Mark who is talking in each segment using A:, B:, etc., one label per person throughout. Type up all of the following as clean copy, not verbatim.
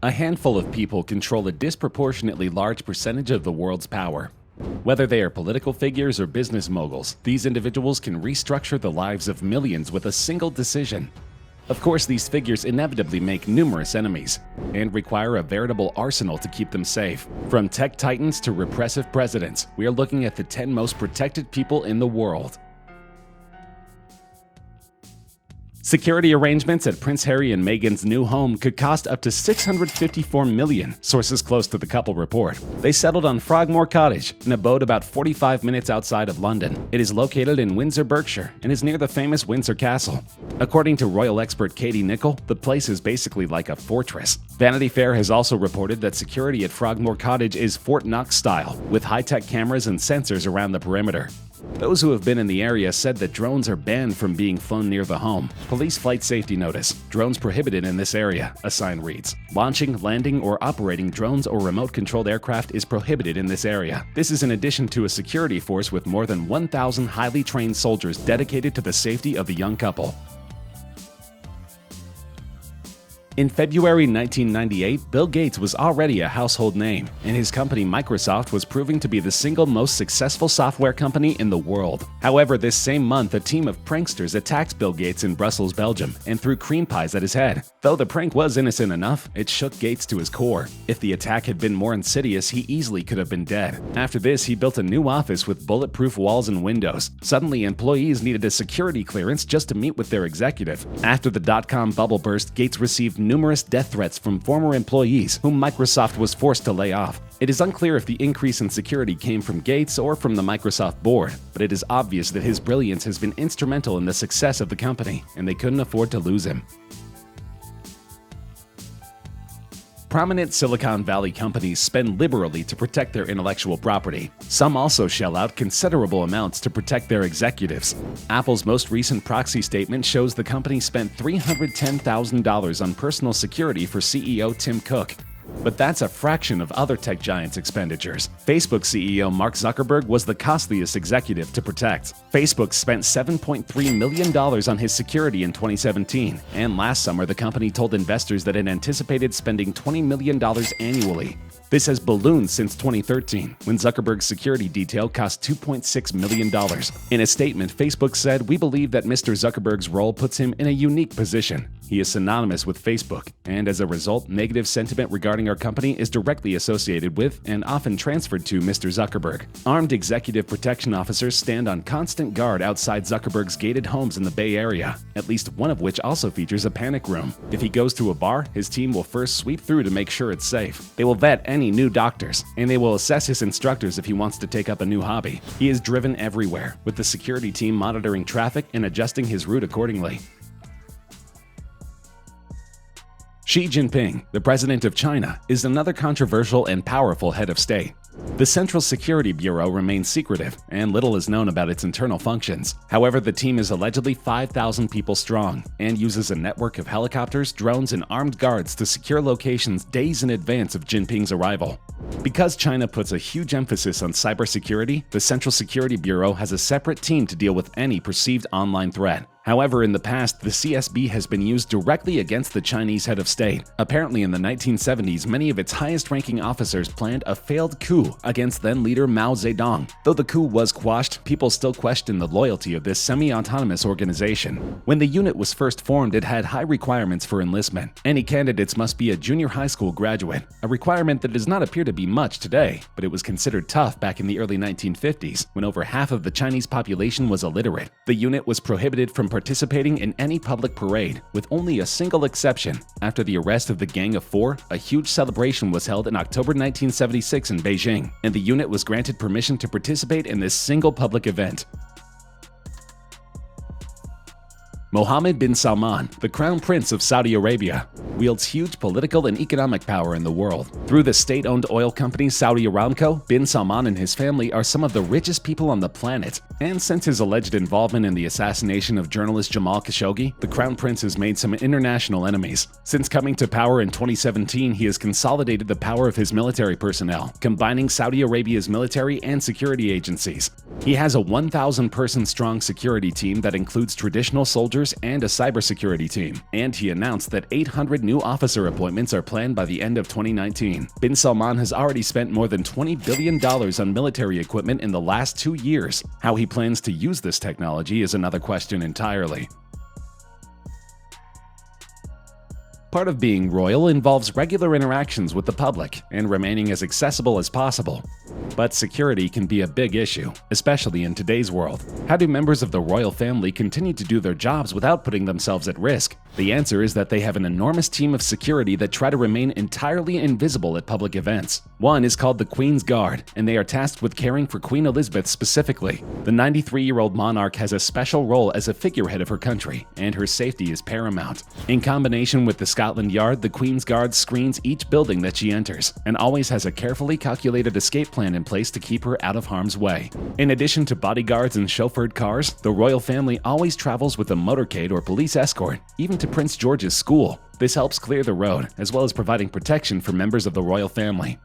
A: A handful of people control a disproportionately large percentage of the world's power. Whether they are political figures or business moguls, these individuals can restructure the lives of millions with a single decision. Of course, these figures inevitably make numerous enemies and require a veritable arsenal to keep them safe. From tech titans to repressive presidents, we are looking at the 10 most protected people in the world. Security arrangements at Prince Harry and Meghan's new home could cost up to $654 million, sources close to the couple report. They settled on Frogmore Cottage, an abode about 45 minutes outside of London. It is located in Windsor, Berkshire, and is near the famous Windsor Castle. According to royal expert Katie Nicholl, the place is basically like a fortress. Vanity Fair has also reported that security at Frogmore Cottage is Fort Knox style, with high-tech cameras and sensors around the perimeter. Those who have been in the area said that drones are banned from being flown near the home. Police flight safety notice. Drones prohibited in this area, a sign reads. Launching, landing, or operating drones or remote-controlled aircraft is prohibited in this area. This is in addition to a security force with more than 1,000 highly trained soldiers dedicated to the safety of the young couple. In February 1998, Bill Gates was already a household name, and his company Microsoft was proving to be the single most successful software company in the world. However, this same month, a team of pranksters attacked Bill Gates in Brussels, Belgium, and threw cream pies at his head. Though the prank was innocent enough, it shook Gates to his core. If the attack had been more insidious, he easily could have been dead. After this, he built a new office with bulletproof walls and windows. Suddenly, employees needed a security clearance just to meet with their executive. After the dot-com bubble burst, Gates received numerous death threats from former employees whom Microsoft was forced to lay off. It is unclear if the increase in security came from Gates or from the Microsoft board, but it is obvious that his brilliance has been instrumental in the success of the company, and they couldn't afford to lose him. Prominent Silicon Valley companies spend liberally to protect their intellectual property. Some also shell out considerable amounts to protect their executives. Apple's most recent proxy statement shows the company spent $310,000 on personal security for CEO Tim Cook. But that's a fraction of other tech giants' expenditures. Facebook CEO Mark Zuckerberg was the costliest executive to protect. Facebook spent $7.3 million on his security in 2017, and last summer the company told investors that it anticipated spending $20 million annually. This has ballooned since 2013, when Zuckerberg's security detail cost $2.6 million. In a statement, Facebook said, "We believe that Mr. Zuckerberg's role puts him in a unique position. He is synonymous with Facebook, and as a result, negative sentiment regarding our company is directly associated with and often transferred to Mr. Zuckerberg." Armed executive protection officers stand on constant guard outside Zuckerberg's gated homes in the Bay Area, at least one of which also features a panic room. If he goes to a bar, his team will first sweep through to make sure it's safe. They will vet any new doctors, and they will assess his instructors if he wants to take up a new hobby. He is driven everywhere, with the security team monitoring traffic and adjusting his route accordingly. Xi Jinping, the president of China, is another controversial and powerful head of state. The Central Security Bureau remains secretive, and little is known about its internal functions. However, the team is allegedly 5,000 people strong and uses a network of helicopters, drones, and armed guards to secure locations days in advance of Jinping's arrival. Because China puts a huge emphasis on cybersecurity, the Central Security Bureau has a separate team to deal with any perceived online threat. However, in the past, the CSB has been used directly against the Chinese head of state. Apparently, in the 1970s, many of its highest-ranking officers planned a failed coup against then-leader Mao Zedong. Though the coup was quashed, people still question the loyalty of this semi-autonomous organization. When the unit was first formed, it had high requirements for enlistment. Any candidates must be a junior high school graduate, a requirement that does not appear to be much today, but it was considered tough back in the early 1950s, when over half of the Chinese population was illiterate. The unit was prohibited from participating in any public parade, with only a single exception. After the arrest of the Gang of Four, a huge celebration was held in October 1976 in Beijing, and the unit was granted permission to participate in this single public event. Mohammed bin Salman, the Crown Prince of Saudi Arabia, wields huge political and economic power in the world. Through the state-owned oil company Saudi Aramco, bin Salman and his family are some of the richest people on the planet. And since his alleged involvement in the assassination of journalist Jamal Khashoggi, the Crown Prince has made some international enemies. Since coming to power in 2017, he has consolidated the power of his military personnel, combining Saudi Arabia's military and security agencies. He has a 1,000-person strong security team that includes traditional soldiers soldiers and a cybersecurity team. And he announced that 800 new officer appointments are planned by the end of 2019. Bin Salman has already spent more than $20 billion on military equipment in the last 2 years. How he plans to use this technology is another question entirely. Part of being royal involves regular interactions with the public and remaining as accessible as possible. But security can be a big issue, especially in today's world. How do members of the royal family continue to do their jobs without putting themselves at risk? The answer is that they have an enormous team of security that try to remain entirely invisible at public events. One is called the Queen's Guard, and they are tasked with caring for Queen Elizabeth specifically. The 93-year-old monarch has a special role as a figurehead of her country, and her safety is paramount. In combination with the Scotland Yard, the Queen's Guard screens each building that she enters, and always has a carefully calculated escape plan in place to keep her out of harm's way. In addition to bodyguards and chauffeured cars, the royal family always travels with a motorcade or police escort, even to Prince George's school. This helps clear the road, as well as providing protection for members of the royal family.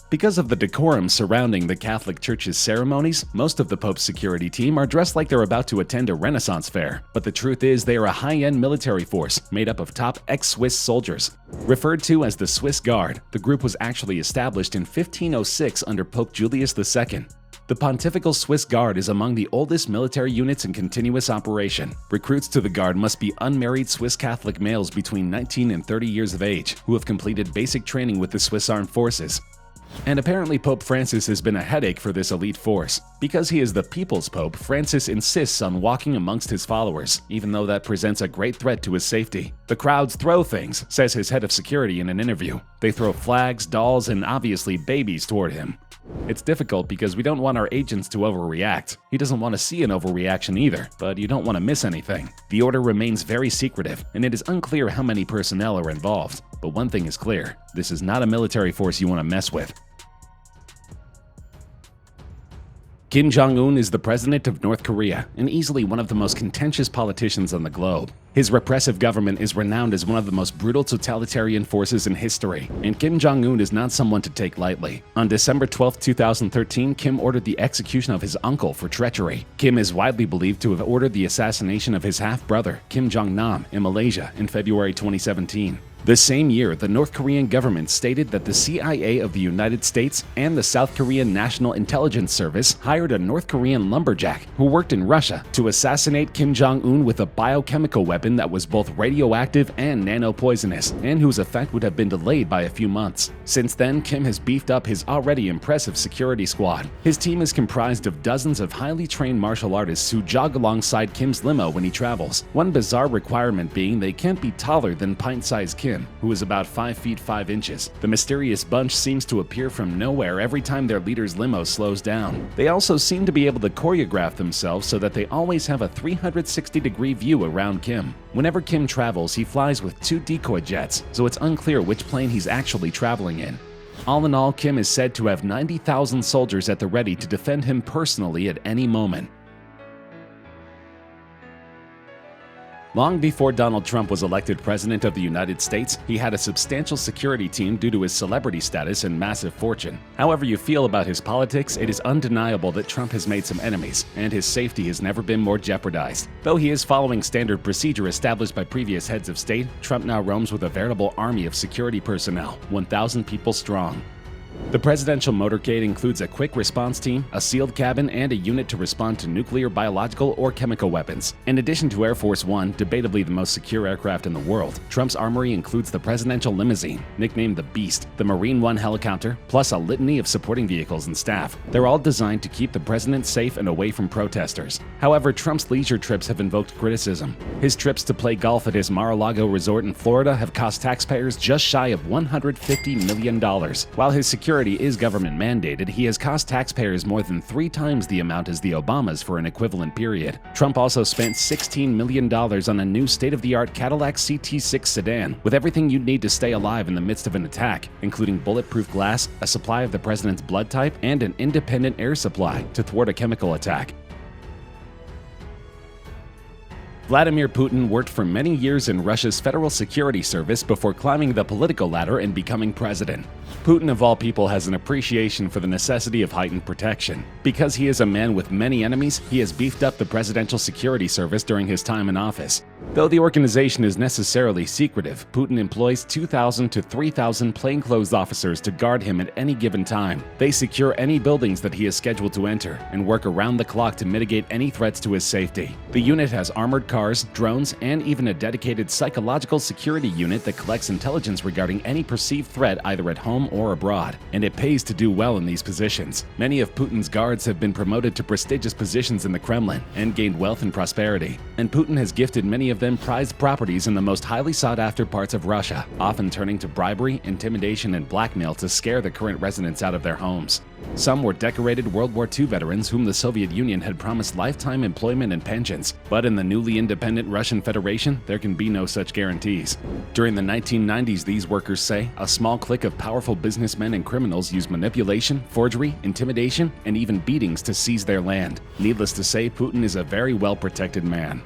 A: Because of the decorum surrounding the Catholic Church's ceremonies, most of the Pope's security team are dressed like they're about to attend a Renaissance fair. But the truth is they are a high-end military force made up of top ex-Swiss soldiers. Referred to as the Swiss Guard, the group was actually established in 1506 under Pope Julius II. The Pontifical Swiss Guard is among the oldest military units in continuous operation. Recruits to the Guard must be unmarried Swiss Catholic males between 19 and 30 years of age who have completed basic training with the Swiss Armed Forces. And apparently Pope Francis has been a headache for this elite force. Because he is the People's Pope, Francis insists on walking amongst his followers, even though that presents a great threat to his safety. The crowds throw things, says his head of security in an interview. They throw flags, dolls, and obviously babies toward him. It's difficult because we don't want our agents to overreact. He doesn't want to see an overreaction either, but you don't want to miss anything. The order remains very secretive, and it is unclear how many personnel are involved. But one thing is clear, this is not a military force you want to mess with. Kim Jong-un is the president of North Korea and easily one of the most contentious politicians on the globe. His repressive government is renowned as one of the most brutal totalitarian forces in history, and Kim Jong-un is not someone to take lightly. On December 12, 2013, Kim ordered the execution of his uncle for treachery. Kim is widely believed to have ordered the assassination of his half-brother, Kim Jong-nam, in Malaysia in February 2017. The same year, the North Korean government stated that the CIA of the United States and the South Korean National Intelligence Service hired a North Korean lumberjack who worked in Russia to assassinate Kim Jong-un with a biochemical weapon that was both radioactive and nano-poisonous, and whose effect would have been delayed by a few months. Since then, Kim has beefed up his already impressive security squad. His team is comprised of dozens of highly trained martial artists who jog alongside Kim's limo when he travels. One bizarre requirement being they can't be taller than pint-sized Kim, who is about 5 feet 5 inches. The mysterious bunch seems to appear from nowhere every time their leader's limo slows down. They also seem to be able to choreograph themselves so that they always have a 360-degree view around Kim. Whenever Kim travels, he flies with 2 decoy jets, so it's unclear which plane he's actually traveling in. All in all, Kim is said to have 90,000 soldiers at the ready to defend him personally at any moment. Long before Donald Trump was elected president of the United States, he had a substantial security team due to his celebrity status and massive fortune. However you feel about his politics, it is undeniable that Trump has made some enemies, and his safety has never been more jeopardized. Though he is following standard procedure established by previous heads of state, Trump now roams with a veritable army of security personnel, 1,000 people strong. The presidential motorcade includes a quick response team, a sealed cabin, and a unit to respond to nuclear, biological, or chemical weapons. In addition to Air Force One, debatably the most secure aircraft in the world, Trump's armory includes the presidential limousine, nicknamed the Beast, the Marine One helicopter, plus a litany of supporting vehicles and staff. They're all designed to keep the president safe and away from protesters. However, Trump's leisure trips have invoked criticism. His trips to play golf at his Mar-a-Lago resort in Florida have cost taxpayers just shy of $150 million. While his security is government mandated, he has cost taxpayers more than 3 times the amount as the Obamas for an equivalent period. Trump also spent $16 million on a new state-of-the-art Cadillac CT6 sedan, with everything you'd need to stay alive in the midst of an attack, including bulletproof glass, a supply of the president's blood type, and an independent air supply to thwart a chemical attack. Vladimir Putin worked for many years in Russia's Federal Security Service before climbing the political ladder and becoming president. Putin, of all people, has an appreciation for the necessity of heightened protection. Because he is a man with many enemies, he has beefed up the Presidential Security Service during his time in office. Though the organization is necessarily secretive, Putin employs 2,000 to 3,000 plainclothes officers to guard him at any given time. They secure any buildings that he is scheduled to enter and work around the clock to mitigate any threats to his safety. The unit has armored cars, drones, and even a dedicated psychological security unit that collects intelligence regarding any perceived threat either at home or abroad. And it pays to do well in these positions. Many of Putin's guards have been promoted to prestigious positions in the Kremlin and gained wealth and prosperity. And Putin has gifted many of them prized properties in the most highly sought-after parts of Russia, often turning to bribery, intimidation, and blackmail to scare the current residents out of their homes. Some were decorated World War II veterans whom the Soviet Union had promised lifetime employment and pensions, but in the newly independent Russian Federation, there can be no such guarantees. During the 1990s, these workers say, a small clique of powerful businessmen and criminals used manipulation, forgery, intimidation, and even beatings to seize their land. Needless to say, Putin is a very well-protected man.